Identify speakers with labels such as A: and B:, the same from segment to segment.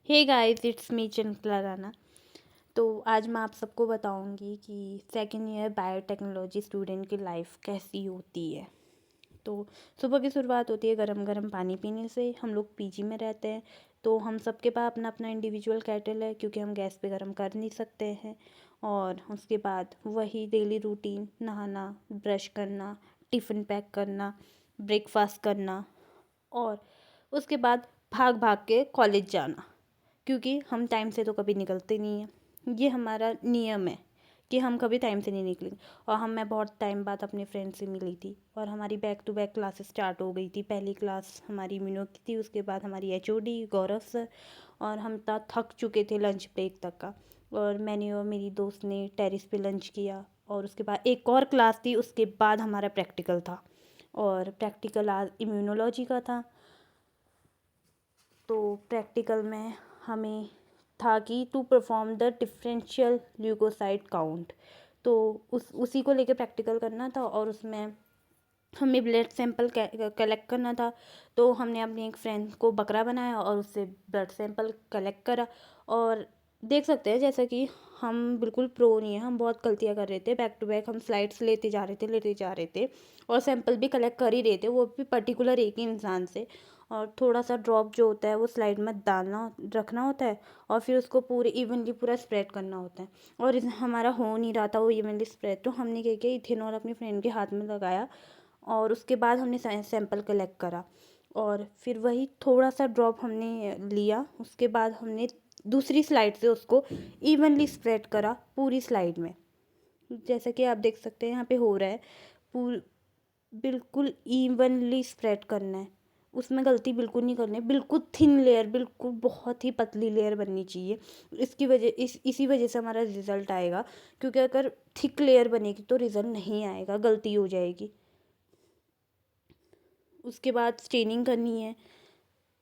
A: Hey guys, it's me Chanchala Rana. तो आज मैं आप सबको बताऊंगी कि सेकेंड ईयर बायोटेक्नोलॉजी स्टूडेंट की लाइफ कैसी होती है। तो सुबह की शुरुआत होती है गरम गरम पानी पीने से। हम लोग पीजी में रहते हैं, तो हम सबके पास अपना अपना इंडिविजुअल केटल है, क्योंकि हम गैस पे गरम कर नहीं सकते हैं। और उसके बाद वही डेली रूटीन, नहाना, ब्रश करना, टिफ़िन पैक करना, ब्रेकफास्ट करना, और उसके बाद भाग भाग के कॉलेज जाना, क्योंकि हम टाइम से तो कभी निकलते नहीं हैं। ये हमारा नियम है कि हम कभी टाइम से नहीं निकलेंगे। और मैं बहुत टाइम बाद अपने फ्रेंड से मिली थी, और हमारी back to back classes start हो गई थी। पहली क्लास हमारी इम्यूनो की थी, उसके बाद हमारी एचओडी गौरव सर, और हम थक चुके थे लंच ब्रेक तक का। और मैंने और मेरी दोस्त ने टेरिस पे लंच किया, और उसके बाद एक और क्लास थी, उसके बाद हमारा प्रैक्टिकल था। और प्रैक्टिकल आज इम्यूनोलॉजी का था। तो प्रैक्टिकल में हमें था कि to perform the differential leucocyte count. तो उसी को लेके प्रैक्टिकल करना था, और उसमें हमें ब्लड सैंपल कलेक्ट करना था। तो हमने अपनी एक फ्रेंड को बकरा बनाया और उससे ब्लड सैंपल कलेक्ट करा। और देख सकते हैं जैसा कि हम बिल्कुल प्रो नहीं है, हम बहुत गलतियां कर रहे थे। बैक टू बैक हम स्लाइड्स लेते जा रहे थे, और सैंपल भी कलेक्ट कर ही रहे थे, वो भी पर्टिकुलर एक ही इंसान से। और थोड़ा सा ड्रॉप जो होता है वो स्लाइड में डालना रखना होता है, और फिर उसको पूरे इवनली पूरा स्प्रेड करना होता है। और हमारा हो नहीं रहा था वो इवनली स्प्रेड, तो हमने क्या किया, इथेनॉल अपनी फ्रेंड के हाथ में लगाया, और उसके बाद हमने सैंपल कलेक्ट करा। और फिर वही थोड़ा सा ड्रॉप हमने लिया, उसके बाद हमने दूसरी स्लाइड से उसको इवनली स्प्रेड करा पूरी स्लाइड में। जैसा कि आप देख सकते हैं यहाँ पे हो रहा है, पूर बिल्कुल इवनली स्प्रेड करना है, उसमें गलती बिल्कुल नहीं करनी है। बिल्कुल थिन लेयर, बिल्कुल बहुत ही पतली लेयर बननी चाहिए। इसी वजह से हमारा रिज़ल्ट आएगा, क्योंकि अगर थिक लेयर बनेगी तो रिज़ल्ट नहीं आएगा, गलती हो जाएगी। उसके बाद स्टेनिंग करनी है।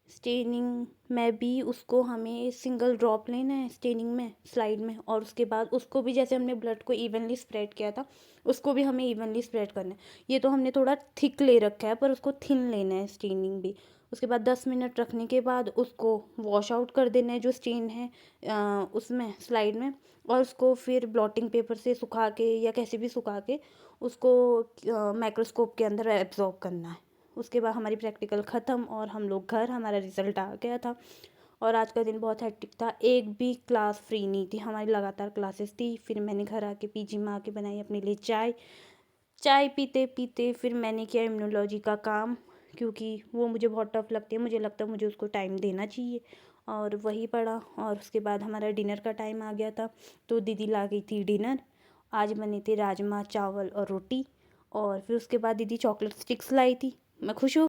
A: स्टेनिंग में भी उसको हमें सिंगल ड्रॉप लेना है स्टेनिंग में स्लाइड में, और उसके बाद उसको भी जैसे हमने ब्लड को इवनली स्प्रेड किया था, उसको भी हमें इवनली स्प्रेड करना है। ये तो हमने थोड़ा थिक ले रखा है, पर उसको थिन लेना है स्टेनिंग भी। उसके बाद 10 मिनट रखने के बाद उसको वॉश आउट कर देना है जो स्टेन है उसमें स्लाइड में। और उसको फिर ब्लॉटिंग पेपर से सुखा के या कैसे भी सुखा के उसको माइक्रोस्कोप के अंदर एब्जॉर्ब करना है। उसके बाद हमारी प्रैक्टिकल ख़त्म, और हम लोग घर, हमारा रिज़ल्ट आ गया था। और आज का दिन बहुत हेक्टिक था, एक भी क्लास फ्री नहीं थी, हमारी लगातार क्लासेस थी। फिर मैंने घर आके पीजी में आके बनाई अपने लिए चाय। चाय पीते पीते फिर मैंने किया इम्यूनोलॉजी का काम, क्योंकि वो मुझे बहुत टफ लगती है, मुझे लगता है मुझे उसको टाइम देना चाहिए। और वही पढ़ा, और उसके बाद हमारा डिनर का टाइम आ गया था, तो दीदी ला गई थी डिनर। आज बने थे राजमा चावल और रोटी। और फिर उसके बाद दीदी चॉकलेट स्टिक्स लाई थी। मैं खुश हो